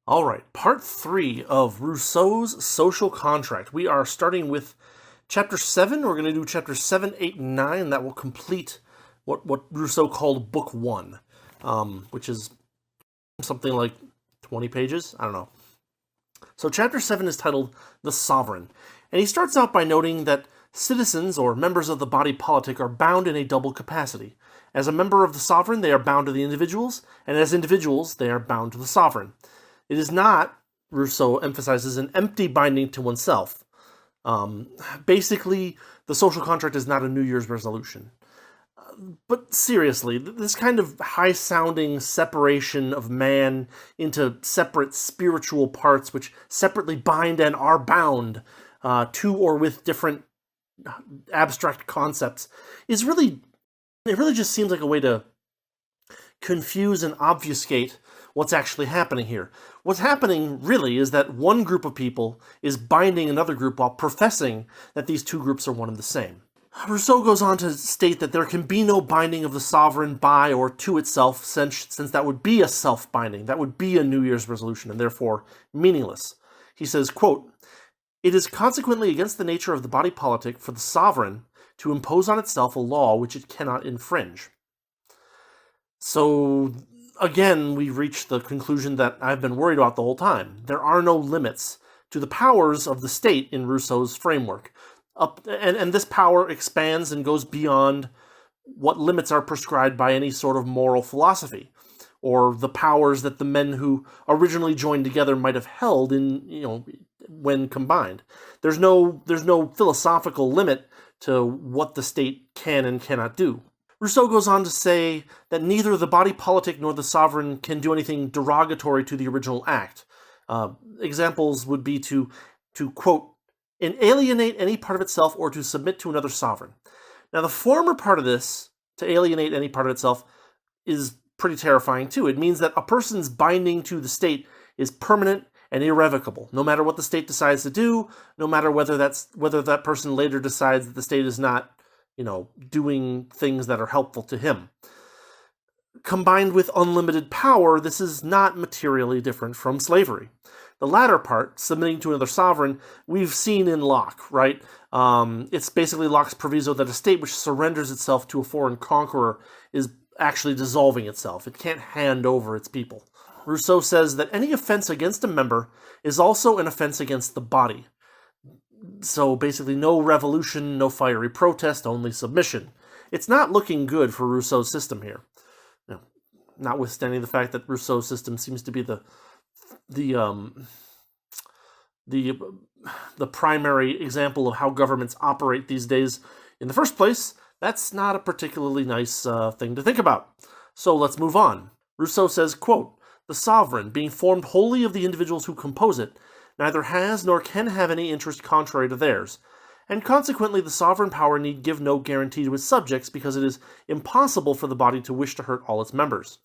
All right, part 3 of Rousseau's Social Contract. We are starting with chapter 7. We're going to do chapter 7, 8, and 9. That will complete what Rousseau called Book 1, which is something like 20 pages. I don't know. So chapter 7 is titled The Sovereign, and he starts out by noting that citizens or members of the body politic are bound in a double capacity. As a member of the sovereign, they are bound to the individuals, and as individuals, they are bound to the sovereign. It is not, Rousseau emphasizes, an empty binding to oneself. Basically, the social contract is not a New Year's resolution. But seriously, this kind of high-sounding separation of man into separate spiritual parts which separately bind and are bound to or with different abstract concepts is really, it really just seems like a way to confuse and obfuscate what's actually happening here. What's happening, really, is that one group of people is binding another group while professing that these two groups are one and the same. Rousseau goes on to state that there can be no binding of the sovereign by or to itself, since that would be a self-binding, that would be a New Year's resolution, and therefore meaningless. He says, quote, "It is consequently against the nature of the body politic for the sovereign to impose on itself a law which it cannot infringe." So, again, we reach the conclusion that I've been worried about the whole time. There are no limits to the powers of the state in Rousseau's framework. And this power expands and goes beyond what limits are prescribed by any sort of moral philosophy, or the powers that the men who originally joined together might have held when combined. There's no philosophical limit to what the state can and cannot do. Rousseau goes on to say that neither the body politic nor the sovereign can do anything derogatory to the original act. Examples would be to quote, alienate any part of itself or to submit to another sovereign. Now, the former part of this, to alienate any part of itself, is pretty terrifying too. It means that a person's binding to the state is permanent and irrevocable, no matter what the state decides to do, no matter whether that person later decides that the state is not doing things that are helpful to him. Combined with unlimited power, this is not materially different from slavery. The latter part, submitting to another sovereign, we've seen in Locke, right? It's basically Locke's proviso that a state which surrenders itself to a foreign conqueror is actually dissolving itself. It can't hand over its people. Rousseau says that any offense against a member is also an offense against the body. So basically no revolution, no fiery protest, only submission. It's not looking good for Rousseau's system here. Notwithstanding the fact that Rousseau's system seems to be the primary example of how governments operate these days in the first place, that's not a particularly nice thing to think about. So let's move on. Rousseau says, quote, "The sovereign, being formed wholly of the individuals who compose it, neither has nor can have any interest contrary to theirs, and consequently the sovereign power need give no guarantee to its subjects because it is impossible for the body to wish to hurt all its members."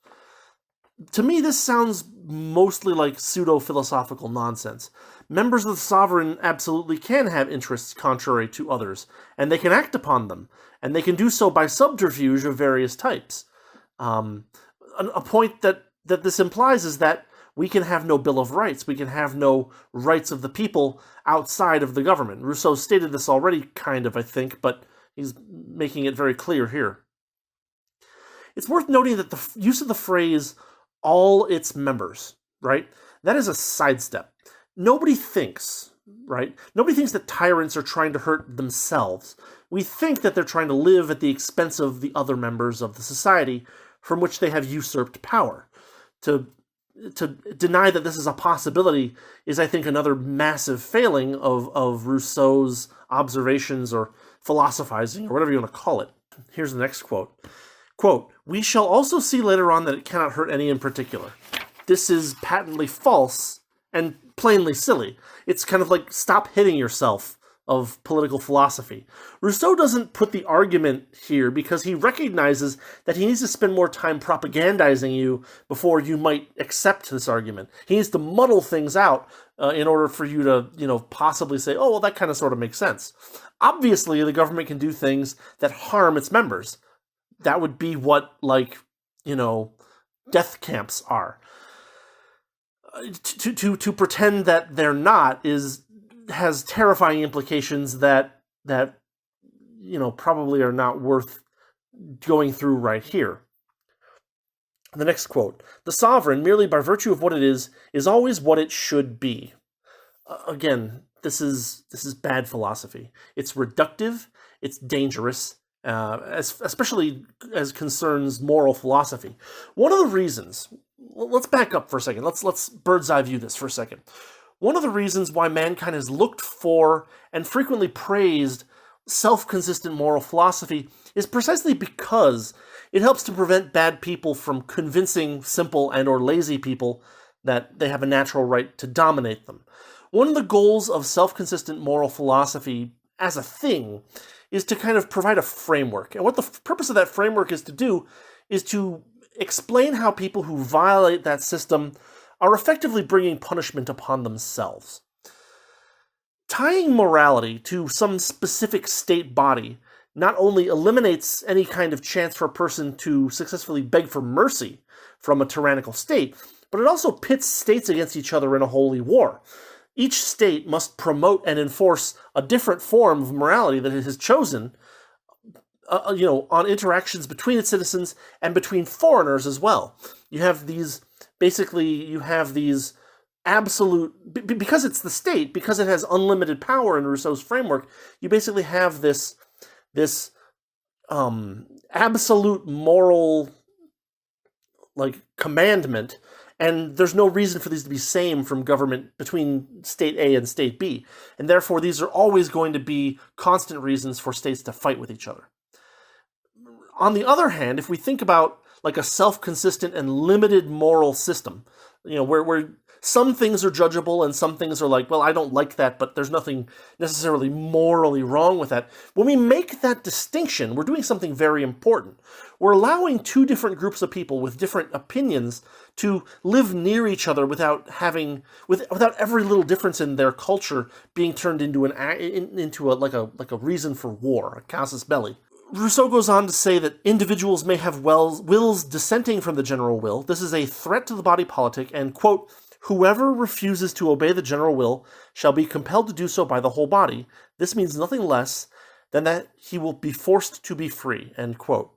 To me, this sounds mostly like pseudo-philosophical nonsense. Members of the sovereign absolutely can have interests contrary to others, and they can act upon them, and they can do so by subterfuge of various types. A point that this implies is that we can have no Bill of Rights. We can have no rights of the people outside of the government. Rousseau stated this already, kind of, I think, but he's making it very clear here. It's worth noting that the use of the phrase, all its members, right? That is a sidestep. Nobody thinks, right? Nobody thinks that tyrants are trying to hurt themselves. We think that they're trying to live at the expense of the other members of the society from which they have usurped power. To deny that this is a possibility is, I think, another massive failing of Rousseau's observations or philosophizing, or whatever you want to call it. Here's the next quote. Quote, "We shall also see later on that it cannot hurt any in particular." This is patently false and plainly silly. It's kind of like stop hitting yourself of political philosophy. Rousseau doesn't put the argument here because he recognizes that he needs to spend more time propagandizing you before you might accept this argument. He needs to muddle things out in order for you to, possibly say, oh, well, that kind of sort of makes sense. Obviously, the government can do things that harm its members. That would be what, death camps are. To pretend that they're not has terrifying implications that probably are not worth going through right here. The next quote: "The sovereign, merely by virtue of what it is always what it should be." Again, this is bad philosophy. It's reductive. It's dangerous, especially as concerns moral philosophy. One of the reasons. Let's back up for a second. Let's bird's eye view this for a second. One of the reasons why mankind has looked for and frequently praised self-consistent moral philosophy is precisely because it helps to prevent bad people from convincing simple and or lazy people that they have a natural right to dominate them. One of the goals of self-consistent moral philosophy as a thing is to kind of provide a framework. And what the purpose of that framework is to do is to explain how people who violate that system are effectively bringing punishment upon themselves. Tying morality to some specific state body not only eliminates any kind of chance for a person to successfully beg for mercy from a tyrannical state, but it also pits states against each other in a holy war. Each state must promote and enforce a different form of morality that it has chosen, on interactions between its citizens and between foreigners as well. You have these absolute, because it's the state, because it has unlimited power in Rousseau's framework, you basically have this absolute moral commandment, and there's no reason for these to be same from government between state A and state B, and therefore these are always going to be constant reasons for states to fight with each other. On the other hand, if we think about a self-consistent and limited moral system, where some things are judgeable and some things are well, I don't like that, but there's nothing necessarily morally wrong with that. When we make that distinction, we're doing something very important. We're allowing two different groups of people with different opinions to live near each other without every little difference in their culture being turned into a reason for war, a casus belli. Rousseau goes on to say that individuals may have wills dissenting from the general will. This is a threat to the body politic, and, quote, "Whoever refuses to obey the general will shall be compelled to do so by the whole body. This means nothing less than that he will be forced to be free," end quote.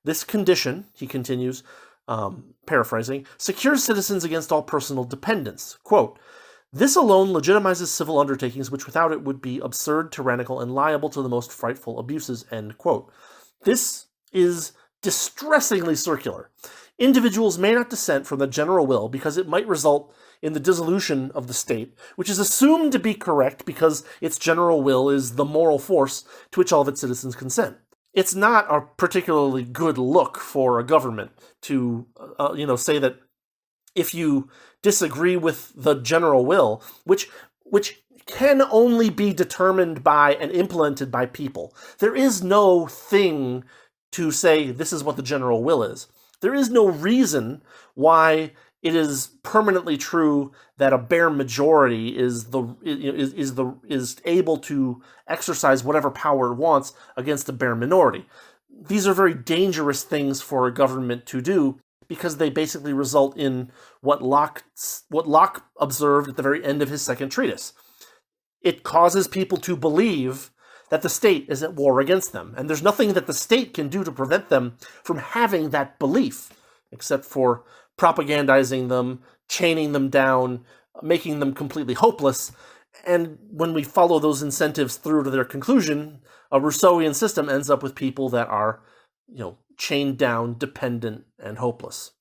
"This condition," he continues, paraphrasing, "secures citizens against all personal dependence." Quote, "This alone legitimizes civil undertakings which without it would be absurd, tyrannical, and liable to the most frightful abuses," end quote. This is distressingly circular. Individuals may not dissent from the general will because it might result in the dissolution of the state, which is assumed to be correct because its general will is the moral force to which all of its citizens consent. It's not a particularly good look for a government to, say that if you disagree with the general will, which can only be determined by and implemented by people. There is no thing to say this is what the general will is. There is no reason why it is permanently true that a bare majority is able to exercise whatever power it wants against a bare minority. These are very dangerous things for a government to do because they basically result in what Locke observed at the very end of his second treatise. It causes people to believe that the state is at war against them, and there's nothing that the state can do to prevent them from having that belief, except for propagandizing them, chaining them down, making them completely hopeless. And when we follow those incentives through to their conclusion, a Rousseauian system ends up with people that are, chained down, dependent, and hopeless.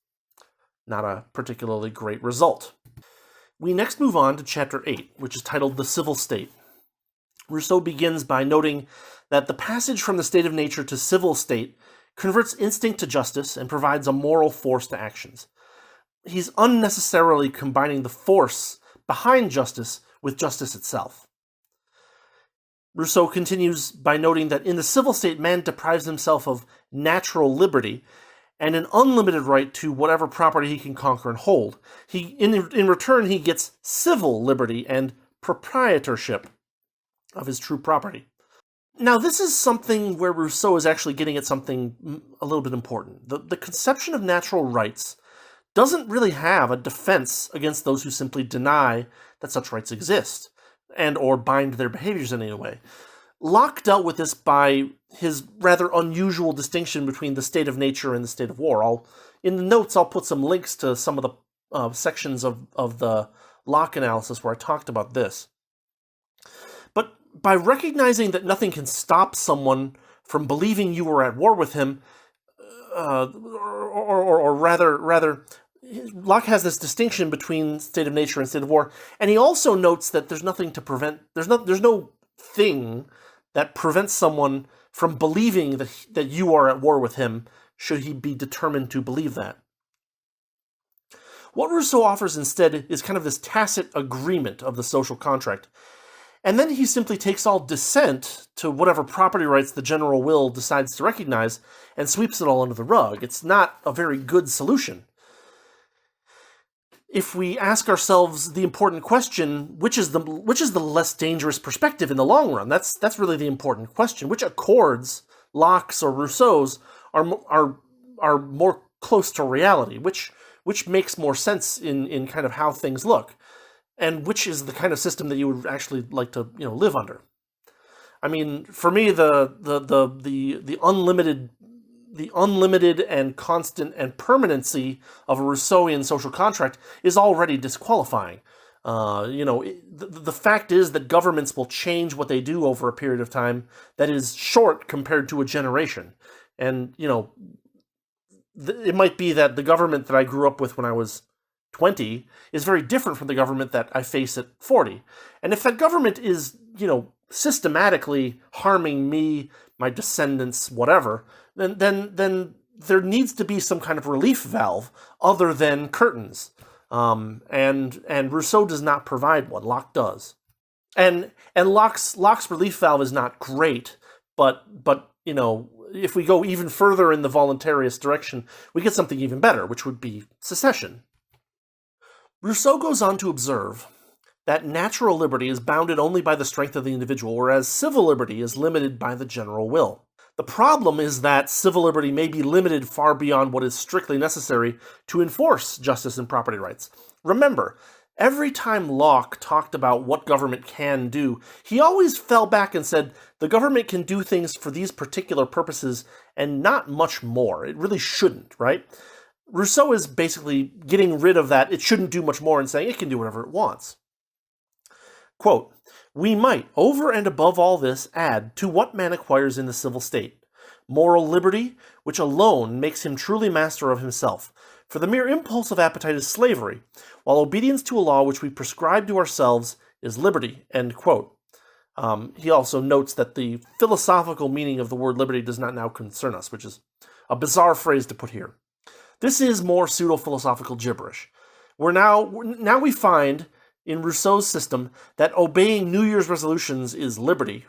Not a particularly great result. We next move on to Chapter 8, which is titled The Civil State. Rousseau begins by noting that the passage from the state of nature to civil state converts instinct to justice and provides a moral force to actions. He's unnecessarily combining the force behind justice with justice itself. Rousseau continues by noting that in the civil state, man deprives himself of natural liberty and an unlimited right to whatever property he can conquer and hold. In return, he gets civil liberty and proprietorship of his true property. Now, this is something where Rousseau is actually getting at something a little bit important. The conception of natural rights doesn't really have a defense against those who simply deny that such rights exist and or bind their behaviors in any way. Locke dealt with this by his rather unusual distinction between the state of nature and the state of war. In the notes, I'll put some links to some of the sections of the Locke analysis where I talked about this. But by recognizing that nothing can stop someone from believing you were at war with him, or rather, Locke has this distinction between state of nature and state of war, and he also notes that there's nothing to prevent. There's no thing that prevents someone from believing that you are at war with him, should he be determined to believe that. What Rousseau offers instead is kind of this tacit agreement of the social contract, and then he simply takes all dissent to whatever property rights the general will decides to recognize and sweeps it all under the rug. It's not a very good solution. If we ask ourselves the important question, which is the less dangerous perspective in the long run? That's really the important question. Which accords, Locke's or Rousseau's, are more close to reality? Which makes more sense in kind of how things look? And which is the kind of system that you would actually like to live under? I mean, for me, the unlimited and constant and permanency of a Rousseauian social contract is already disqualifying. The fact is that governments will change what they do over a period of time that is short compared to a generation. And, it might be that the government that I grew up with when I was 20 is very different from the government that I face at 40. And if that government is, systematically harming me, my descendants, whatever, then there needs to be some kind of relief valve other than curtains. And Rousseau does not provide one. Locke does. And Locke's relief valve is not great, but if we go even further in the voluntarist direction, we get something even better, which would be secession. Rousseau goes on to observe that natural liberty is bounded only by the strength of the individual, whereas civil liberty is limited by the general will. The problem is that civil liberty may be limited far beyond what is strictly necessary to enforce justice and property rights. Remember, every time Locke talked about what government can do, he always fell back and said, the government can do things for these particular purposes and not much more. It really shouldn't, right? Rousseau is basically getting rid of that, it shouldn't do much more, and saying it can do whatever it wants. Quote, we might, over and above all this, add to what man acquires in the civil state, moral liberty, which alone makes him truly master of himself. For the mere impulse of appetite is slavery, while obedience to a law which we prescribe to ourselves is liberty. End quote. He also notes that the philosophical meaning of the word liberty does not now concern us, which is a bizarre phrase to put here. This is more pseudo-philosophical gibberish. Now we find in Rousseau's system that obeying New Year's resolutions is liberty.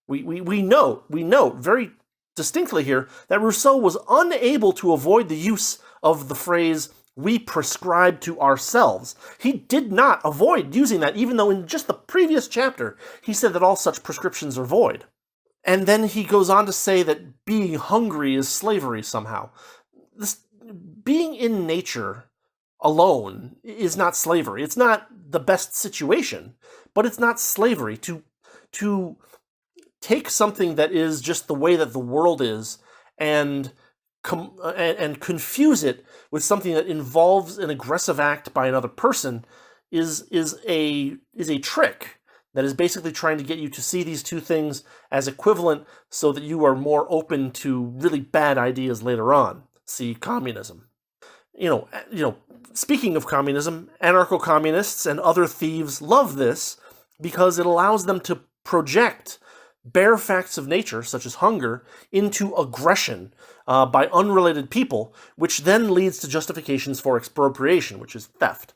We note very distinctly here that Rousseau was unable to avoid the use of the phrase, we prescribe to ourselves. He did not avoid using that, even though in just the previous chapter he said that all such prescriptions are void. And then he goes on to say that being hungry is slavery somehow. Being in nature alone is not slavery. It's not the best situation, but it's not slavery. To take something that is just the way that the world is and confuse it with something that involves an aggressive act by another person is a trick that is basically trying to get you to see these two things as equivalent so that you are more open to really bad ideas later on. See communism. Speaking of communism, anarcho-communists and other thieves love this because it allows them to project bare facts of nature, such as hunger, into aggression by unrelated people, which then leads to justifications for expropriation, which is theft.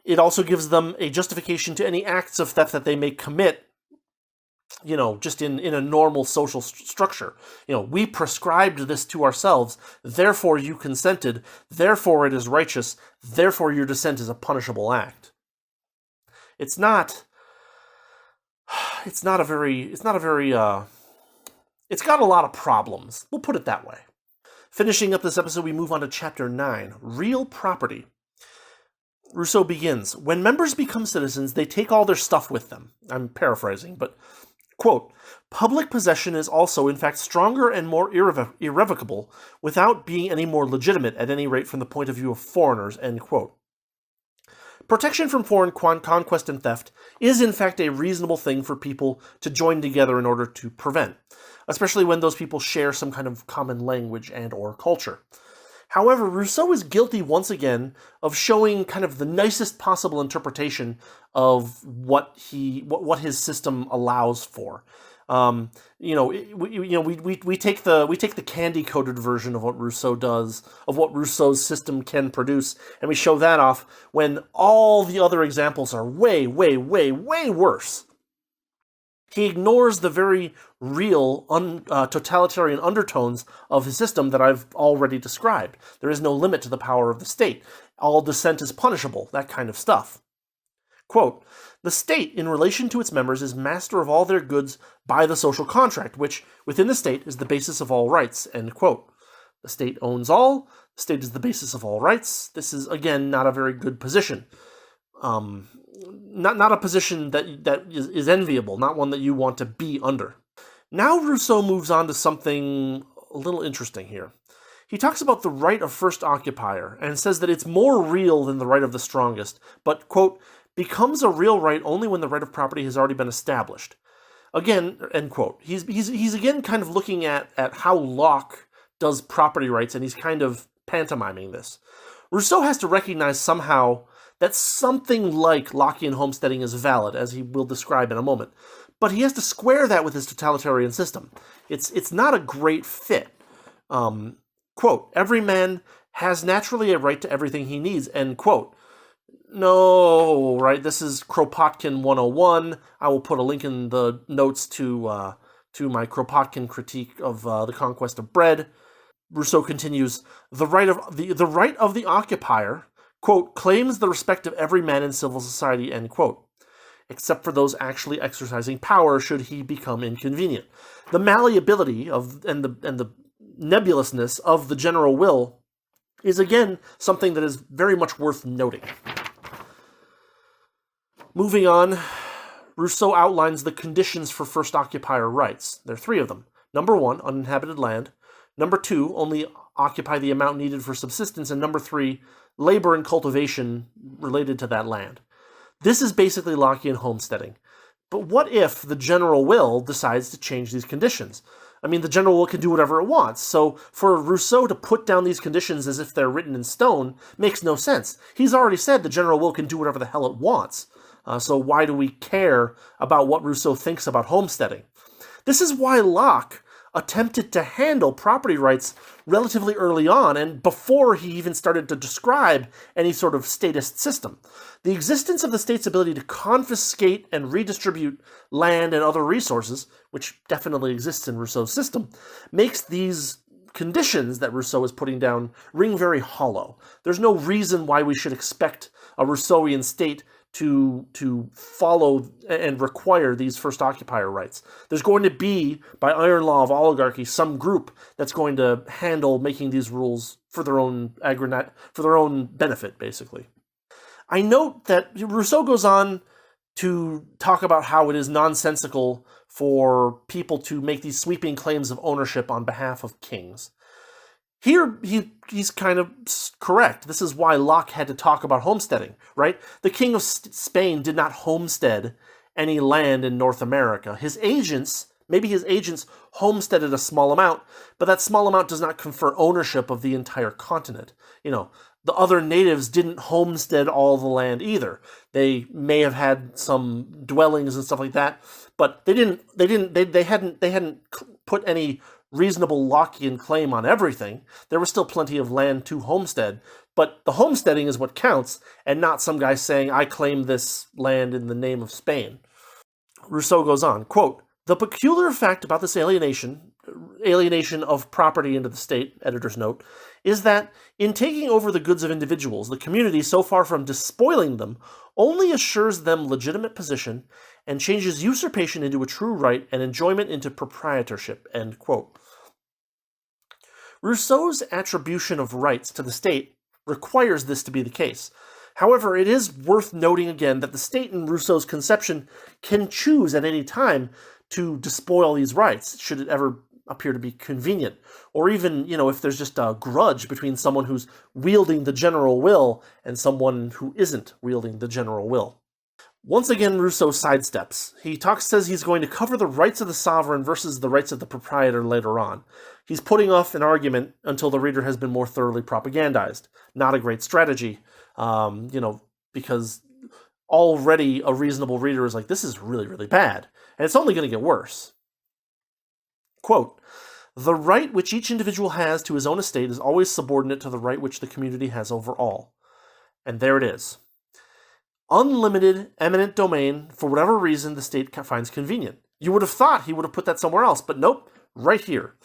It also gives them a justification to any acts of theft that they may commit, just in a normal social structure. We prescribed this to ourselves, therefore you consented, therefore it is righteous, therefore your dissent is a punishable act. It's got a lot of problems. We'll put it that way. Finishing up this episode, we move on to Chapter 9, Real Property. Rousseau begins, when members become citizens, they take all their stuff with them. I'm paraphrasing, but, quote, public possession is also, in fact, stronger and more irrevocable without being any more legitimate, at any rate from the point of view of foreigners, end quote. Protection from foreign conquest and theft is, in fact, a reasonable thing for people to join together in order to prevent, especially when those people share some kind of common language and or culture. However, Rousseau is guilty once again of showing kind of the nicest possible interpretation of what his system allows for. We take the candy-coated version of what Rousseau does, of what Rousseau's system can produce, and we show that off when all the other examples are way, way, way, way worse. He ignores the very real totalitarian undertones of his system that I've already described. There is no limit to the power of the state. All dissent is punishable, that kind of stuff. Quote, the state, in relation to its members, is master of all their goods by the social contract, which, within the state, is the basis of all rights, end quote. The state owns all. The state is the basis of all rights. This is, again, not a very good position. Not a position that is enviable, not one that you want to be under. Now Rousseau moves on to something a little interesting here. He talks about the right of first occupier, and says that it's more real than the right of the strongest, but, quote, becomes a real right only when the right of property has already been established. Again, end quote. He's again kind of looking at how Locke does property rights, and he's kind of pantomiming this. Rousseau has to recognize somehow that something like Lockean homesteading is valid, as he will describe in a moment. But he has to square that with his totalitarian system. It's not a great fit. Quote, every man has naturally a right to everything he needs, end quote. No, right? This is Kropotkin 101. I will put a link in the notes to my Kropotkin critique of The Conquest of Bread. Rousseau continues, the right of the occupier, quote, claims the respect of every man in civil society, end quote, except for those actually exercising power should he become inconvenient. The malleability and the nebulousness of the general will is, again, something that is very much worth noting. Moving on, Rousseau outlines the conditions for first occupier rights. There are three of them. Number 1, uninhabited land. Number 2, only occupy the amount needed for subsistence. And number 3, labor and cultivation related to that land. This is basically Lockean homesteading. But what if the general will decides to change these conditions? I mean, the general will can do whatever it wants. So for Rousseau to put down these conditions as if they're written in stone makes no sense. He's already said the general will can do whatever the hell it wants. So why do we care about what Rousseau thinks about homesteading? This is why Locke attempted to handle property rights relatively early on and before he even started to describe any sort of statist system. The existence of the state's ability to confiscate and redistribute land and other resources, which definitely exists in Rousseau's system, makes these conditions that Rousseau is putting down ring very hollow. There's no reason why we should expect a Rousseauian state to follow and require these first occupier rights. There's going to be, by iron law of oligarchy, some group that's going to handle making these rules for their own benefit, basically. I note that Rousseau goes on to talk about how it is nonsensical for people to make these sweeping claims of ownership on behalf of kings. Here, he's kind of correct. This is why Locke had to talk about homesteading, right? The king of Spain did not homestead any land in North America. His agents homesteaded a small amount, but that small amount does not confer ownership of the entire continent. The other natives didn't homestead all the land either. They may have had some dwellings and stuff like that, but they hadn't put any reasonable Lockean claim on everything. There was still plenty of land to homestead, but the homesteading is what counts, and not some guy saying, I claim this land in the name of Spain. Rousseau goes on, quote, the peculiar fact about this alienation of property into the state, editor's note, is that in taking over the goods of individuals, the community, so far from despoiling them, only assures them legitimate position and changes usurpation into a true right and enjoyment into proprietorship, end quote. Rousseau's attribution of rights to the state requires this to be the case. However, it is worth noting again that the state in Rousseau's conception can choose at any time to despoil these rights, should it ever appear to be convenient. Or even, if there's just a grudge between someone who's wielding the general will and someone who isn't wielding the general will. Once again, Rousseau sidesteps. He says he's going to cover the rights of the sovereign versus the rights of the proprietor later on. He's putting off an argument until the reader has been more thoroughly propagandized. Not a great strategy, because already a reasonable reader is like, this is really, really bad. And it's only going to get worse. Quote, "The right which each individual has to his own estate is always subordinate to the right which the community has over all." And there it is. Unlimited, eminent domain, for whatever reason the state finds convenient. You would have thought he would have put that somewhere else, but nope, right here.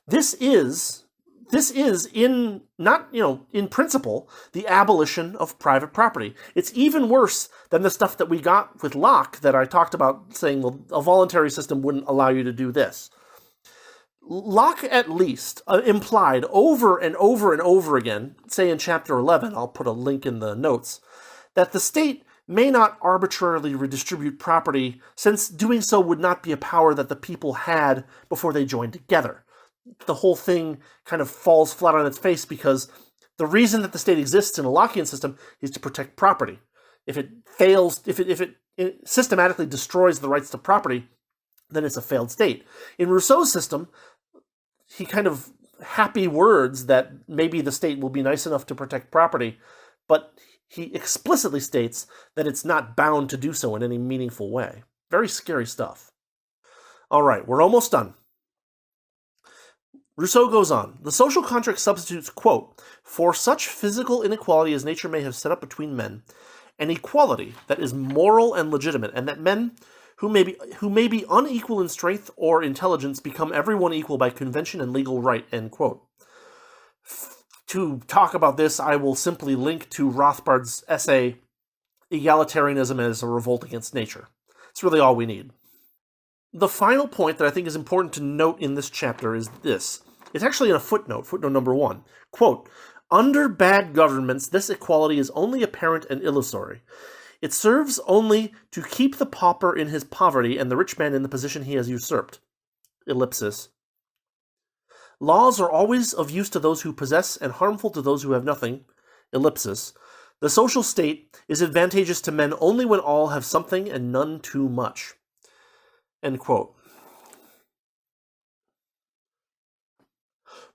This is in principle, the abolition of private property. It's even worse than the stuff that we got with Locke that I talked about, saying, well, a voluntary system wouldn't allow you to do this. Locke at least implied over and over and over again, say in chapter 11, I'll put a link in the notes, that the state may not arbitrarily redistribute property, since doing so would not be a power that the people had before they joined together. The whole thing kind of falls flat on its face because the reason that the state exists in a Lockean system is to protect property. If it fails, if it systematically destroys the rights to property, then it's a failed state. In Rousseau's system, he kind of happy words that maybe the state will be nice enough to protect property, but he explicitly states that it's not bound to do so in any meaningful way. Very scary stuff. All right, we're almost done. Rousseau goes on. The social contract substitutes, quote, "for such physical inequality as nature may have set up between men, an equality that is moral and legitimate, and that men who may be unequal in strength or intelligence become everyone equal by convention and legal right," end quote. To talk about this, I will simply link to Rothbard's essay, Egalitarianism as a Revolt Against Nature. It's really all we need. The final point that I think is important to note in this chapter is this. It's actually in a footnote number 1. Quote, "Under bad governments, this equality is only apparent and illusory. It serves only to keep the pauper in his poverty and the rich man in the position he has usurped." Ellipsis. "Laws are always of use to those who possess and harmful to those who have nothing." Ellipsis. "The social state is advantageous to men only when all have something and none too much." End quote.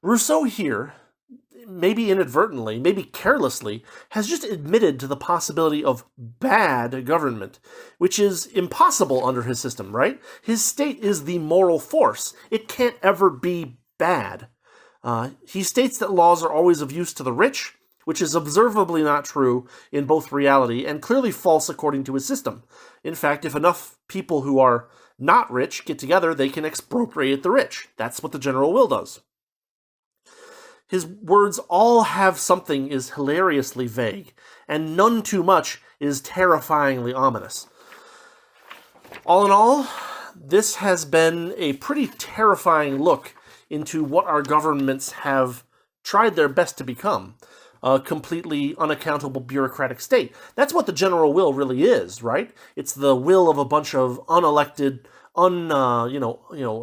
Rousseau here, maybe inadvertently, maybe carelessly, has just admitted to the possibility of bad government, which is impossible under his system, right? His state is the moral force. It can't ever be bad. He states that laws are always of use to the rich, which is observably not true in both reality and clearly false according to his system. In fact, if enough people who are not rich get together, they can expropriate the rich. That's what the general will does. His words, "all have something," is hilariously vague, and "none too much" is terrifyingly ominous. All in all, this has been a pretty terrifying look into what our governments have tried their best to become. A completely unaccountable bureaucratic state. That's what the general will really is, right? It's the will of a bunch of unelected,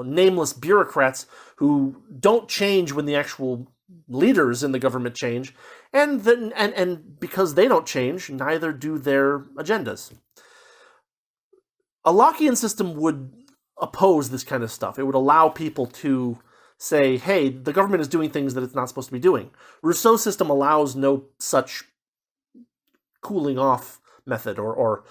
nameless bureaucrats who don't change when the actual leaders in the government change, and because they don't change, neither do their agendas. A Lockean system would oppose this kind of stuff. It would allow people to say, hey, the government is doing things that it's not supposed to be doing. Rousseau's system allows no such cooling off method or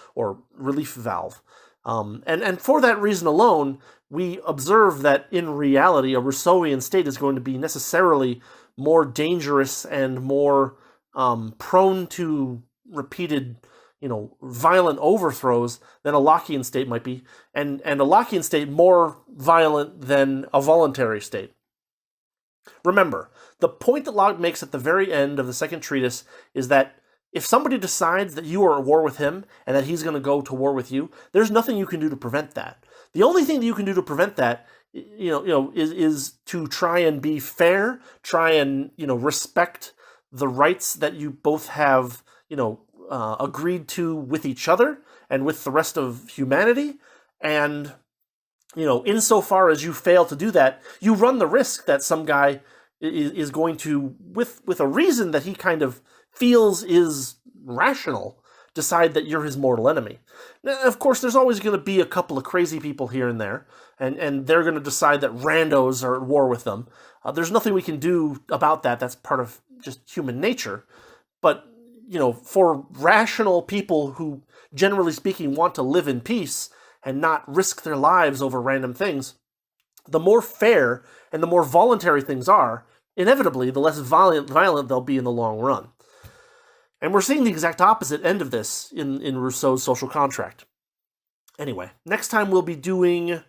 relief valve. And for that reason alone, we observe that in reality, a Rousseauian state is going to be necessarily more dangerous and more prone to repeated, violent overthrows than a Lockean state might be, and a Lockean state more violent than a voluntary state. Remember, the point that Locke makes at the very end of the second treatise is that if somebody decides that you are at war with him and that he's going to go to war with you, there's nothing you can do to prevent that. The only thing that you can do to prevent that is to try and be fair, try and respect the rights that you both have agreed to with each other and with the rest of humanity. And insofar as you fail to do that, you run the risk that some guy is going to, with a reason that he kind of feels is rational, decide that you're his mortal enemy. Now, of course, there's always going to be a couple of crazy people here and there, and they're going to decide that randos are at war with them. There's nothing we can do about that. That's part of just human nature. But, for rational people who, generally speaking, want to live in peace and not risk their lives over random things, the more fair and the more voluntary things are, inevitably, the less violent they'll be in the long run. And we're seeing the exact opposite end of this in Rousseau's Social Contract. Anyway, next time we'll be doing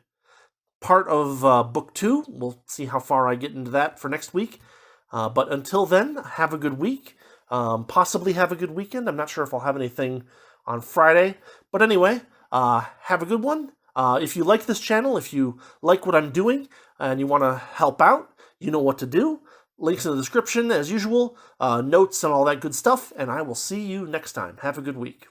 part of Book 2. We'll see how far I get into that for next week. But until then, have a good week. Possibly have a good weekend. I'm not sure if I'll have anything on Friday. But anyway, have a good one. If you like this channel, if you like what I'm doing, and you want to help out, you know what to do. Links in the description, as usual, notes and all that good stuff, and I will see you next time. Have a good week.